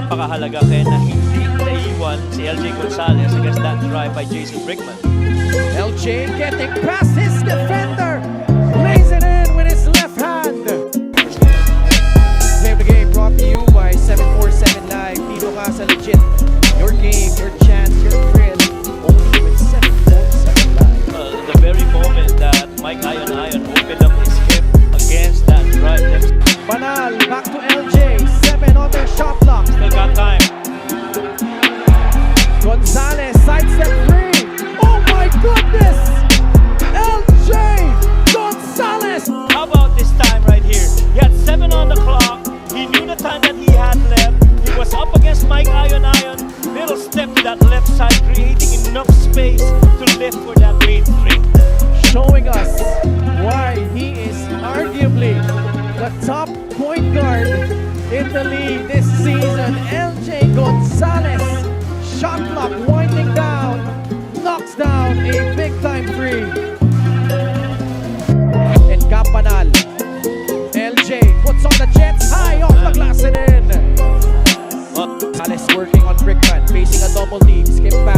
napakahalaga kaya na hindi naiwan si LJ Gonzalez against that drive by JC Brickman. LJ getting past his defender, lays it in with his left hand. Play of the game brought to you by 747 Live. Dito ka sa legit. Your game, your chance, your thrill. Only with 747 Live. The very moment that Mike Ayon opened up his hip against that drive. Banal, back to LJ. 7 on their shot clock. Still got time. Gonzalez sidestep 3. Oh my goodness! LJ Gonzalez! How about this time right here? He had 7 on the clock. He knew the time that he had left. He was up against Mike Ayon. Little step to that left side, creating enough space to lift for that lead 3. Showing us why he is arguably the top point guard in the league this season. LJ Gonzalez, shot clock winding down, knocks down a big time 3. And Campanal, LJ puts on the Jets high off the glass and in. Gonzalez working on Brickman, facing a double team, skip back.